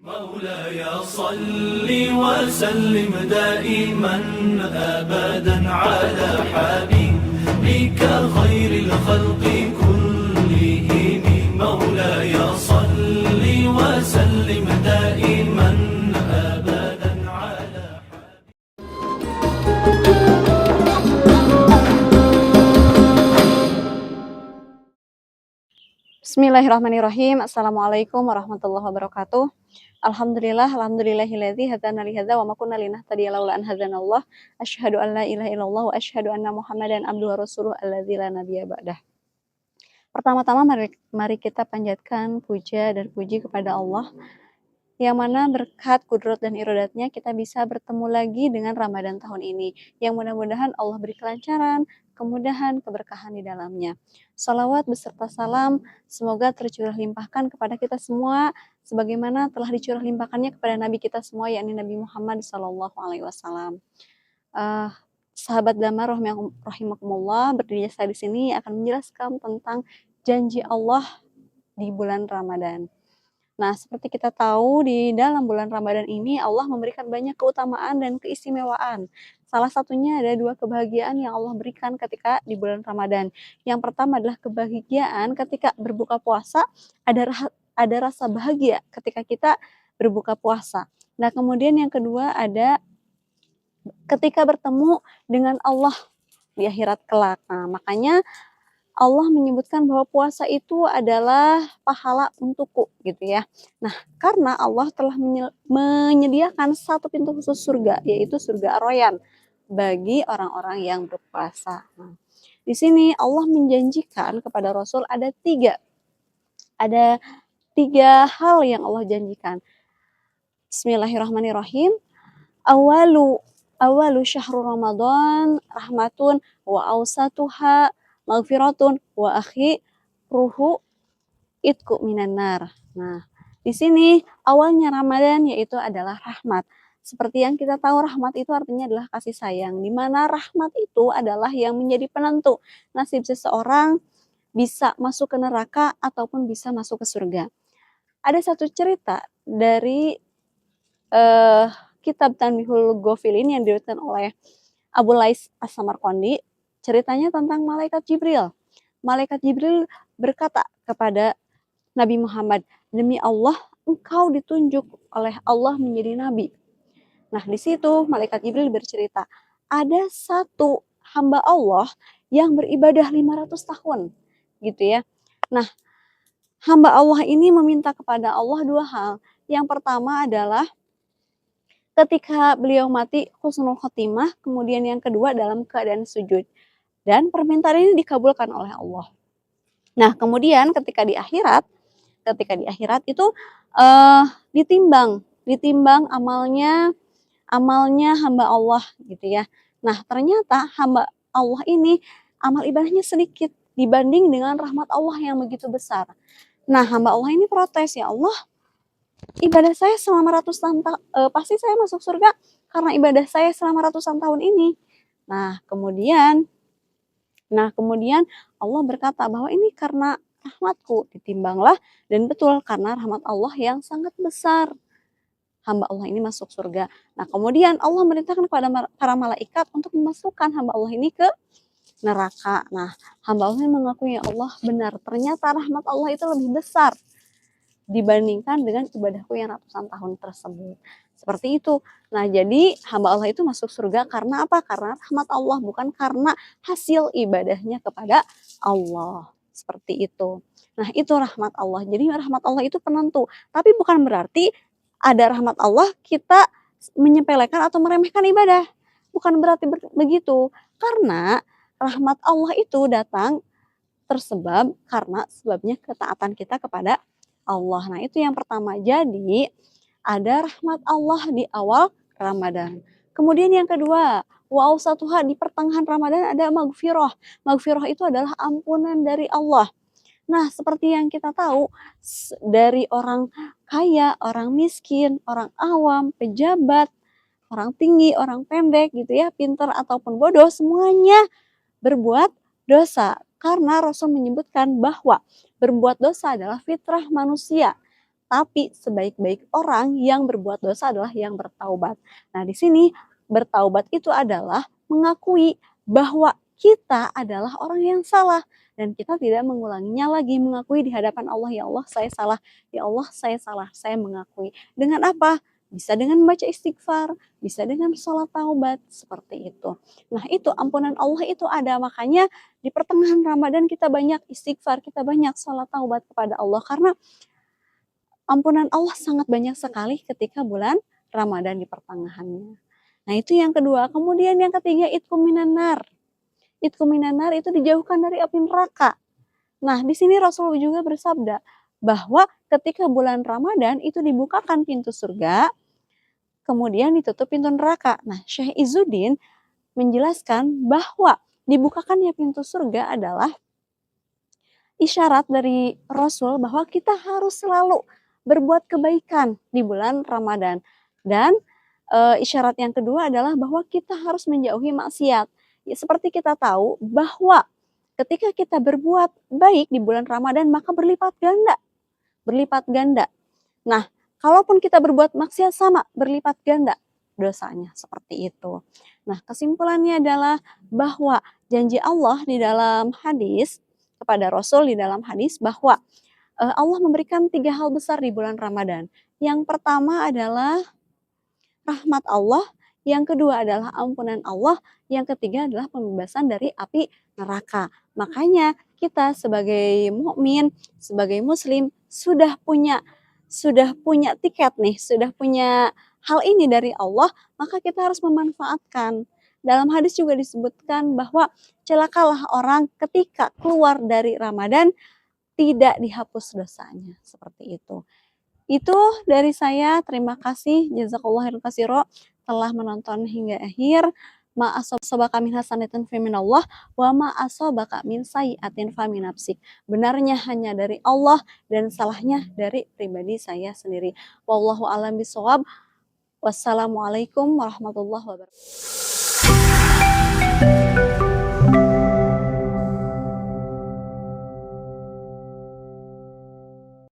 مولاي صل وسلم دائما أبدا على حبيبك خير الخلق كلهم. مولاي صل وسلم دائما أبدا على Bismillahirrahmanirrahim. Assalamualaikum warahmatullahi wabarakatuh. Alhamdulillahilladzi hadana li hadza wa ma kunna linahtadiya laula an hadanallah. Asyhadu an la ilaha illallah wa asyhadu anna Muhammadan abduhu wa rasuluhu alladzi la nabiyya ba'dah. Pertama-tama mari kita panjatkan puja dan puji kepada Allah yang mana berkat kudrat dan iradatnya kita bisa bertemu lagi dengan Ramadan tahun ini. Yang mudah-mudahan Allah beri kelancaran, kemudahan, keberkahan di dalamnya. Salawat beserta salam semoga tercurah limpahkan kepada kita semua sebagaimana telah dicurah limpahkannya kepada Nabi kita semua yakni Nabi Muhammad SAW. Sahabat Damar rahimakumullah, berdiri saya di sini akan menjelaskan tentang janji Allah di bulan Ramadan. Nah, seperti kita tahu di dalam bulan Ramadan ini Allah memberikan banyak keutamaan dan keistimewaan. Salah satunya ada 2 kebahagiaan yang Allah berikan ketika di bulan Ramadan. Yang pertama adalah kebahagiaan ketika berbuka puasa, ada rasa bahagia ketika kita berbuka puasa. Nah, kemudian yang kedua ada ketika bertemu dengan Allah di akhirat kelak. Nah, makanya Allah menyebutkan bahwa puasa itu adalah pahala untukku gitu ya. Nah, karena Allah telah menyediakan satu pintu khusus surga, yaitu surga Ar-Rayyan bagi orang-orang yang berpuasa. Nah, di sini Allah menjanjikan kepada Rasul ada tiga hal yang Allah janjikan. Bismillahirrahmanirrahim. Awalu syahrul Ramadan rahmatun wa awsatuha maghfiratun wa akhiruhu itqu minan nar. Nah, di sini awalnya Ramadan yaitu adalah rahmat. Seperti yang kita tahu rahmat itu artinya adalah kasih sayang, di mana rahmat itu adalah yang menjadi penentu nasib seseorang bisa masuk ke neraka ataupun bisa masuk ke surga. Ada satu cerita dari kitab Tanbihul Ghafilin yang diriwayatkan oleh Abu Lais As-Samarqandi. Ceritanya tentang malaikat Jibril. Malaikat Jibril berkata kepada Nabi Muhammad, demi Allah, engkau ditunjuk oleh Allah menjadi nabi. Nah, di situ malaikat Jibril bercerita, ada satu hamba Allah yang beribadah 500 tahun, gitu ya. Nah, hamba Allah ini meminta kepada Allah 2 hal. Yang pertama adalah ketika beliau mati husnul khotimah, kemudian yang kedua dalam keadaan sujud. Dan permintaan ini dikabulkan oleh Allah. Nah, kemudian ketika di akhirat itu ditimbang amalnya hamba Allah gitu ya. Nah, ternyata hamba Allah ini amal ibadahnya sedikit dibanding dengan rahmat Allah yang begitu besar. Nah, hamba Allah ini protes, ya Allah, ibadah saya selama ratusan tahun, pasti saya masuk surga karena ibadah saya selama ratusan tahun ini. Nah, kemudian Allah berkata bahwa ini karena rahmatku, ditimbanglah dan betul karena rahmat Allah yang sangat besar. Hamba Allah ini masuk surga. Nah, kemudian Allah merintahkan kepada para malaikat untuk memasukkan hamba Allah ini ke neraka. Nah, hamba Allah ini mengakui, ya Allah, benar, ternyata rahmat Allah itu lebih besar dibandingkan dengan ibadahku yang ratusan tahun tersebut. Seperti itu. Nah, jadi hamba Allah itu masuk surga karena apa? Karena rahmat Allah, bukan karena hasil ibadahnya kepada Allah. Seperti itu. Nah, itu rahmat Allah. Jadi rahmat Allah itu penentu. Tapi bukan berarti ada rahmat Allah kita menyepelekan atau meremehkan ibadah. Bukan berarti begitu. Karena rahmat Allah itu datang karena sebabnya ketaatan kita kepada Allah. Nah, itu yang pertama. Jadi ada rahmat Allah di awal Ramadan. Kemudian yang kedua, wa awsatuha, di pertengahan Ramadan ada maghfirah. Maghfirah itu adalah ampunan dari Allah. Nah, seperti yang kita tahu, dari orang kaya, orang miskin, orang awam, pejabat, orang tinggi, orang pendek gitu ya, pintar ataupun bodoh, semuanya berbuat dosa. Karena Rasul menyebutkan bahwa berbuat dosa adalah fitrah manusia. Tetapi sebaik-baik orang yang berbuat dosa adalah yang bertaubat. Nah, di sini bertaubat itu adalah mengakui bahwa kita adalah orang yang salah dan kita tidak mengulanginya lagi, mengakui di hadapan Allah, ya Allah saya salah, ya Allah saya salah, saya mengakui. Dengan apa? Bisa dengan membaca istighfar, bisa dengan sholat taubat, seperti itu. Nah itu ampunan Allah itu ada, makanya di pertengahan Ramadan kita banyak istighfar, kita banyak sholat taubat kepada Allah. Karena ampunan Allah sangat banyak sekali ketika bulan Ramadan di pertengahannya. Nah itu yang kedua. Kemudian yang ketiga, itqu minan nar. Itqu minan nar itu dijauhkan dari api neraka. Nah di sini Rasulullah juga bersabda bahwa ketika bulan Ramadan itu dibukakan pintu surga, kemudian ditutup pintu neraka. Nah Syekh Izzuddin menjelaskan bahwa dibukakannya pintu surga adalah isyarat dari Rasul bahwa kita harus selalu berbuat kebaikan di bulan Ramadan. Dan isyarat yang kedua adalah bahwa kita harus menjauhi maksiat. Ya, seperti kita tahu bahwa ketika kita berbuat baik di bulan Ramadan maka berlipat ganda. Berlipat ganda. Nah, kalaupun kita berbuat maksiat sama berlipat ganda dosanya, seperti itu. Nah, kesimpulannya adalah bahwa janji Allah di dalam hadis kepada Rasul di dalam hadis bahwa Allah memberikan 3 hal besar di bulan Ramadan. Yang pertama adalah rahmat Allah, yang kedua adalah ampunan Allah, yang ketiga adalah pembebasan dari api neraka. Makanya kita sebagai mukmin, sebagai muslim sudah punya tiket nih, sudah punya hal ini dari Allah, maka kita harus memanfaatkan. Dalam hadis juga disebutkan bahwa celakalah orang ketika keluar dari Ramadan tidak dihapus dosanya, seperti itu. Itu dari saya, terima kasih, jazakallahu khairan katsira telah menonton hingga akhir. Ma asobaka min hasanatin fa minallah wa ma asobaka min sayyi'atin fa min nafsik. Benarnya hanya dari Allah dan salahnya dari pribadi saya sendiri. Wallahu a'lam bishawab. Wassalamualaikum warahmatullahi wabarakatuh.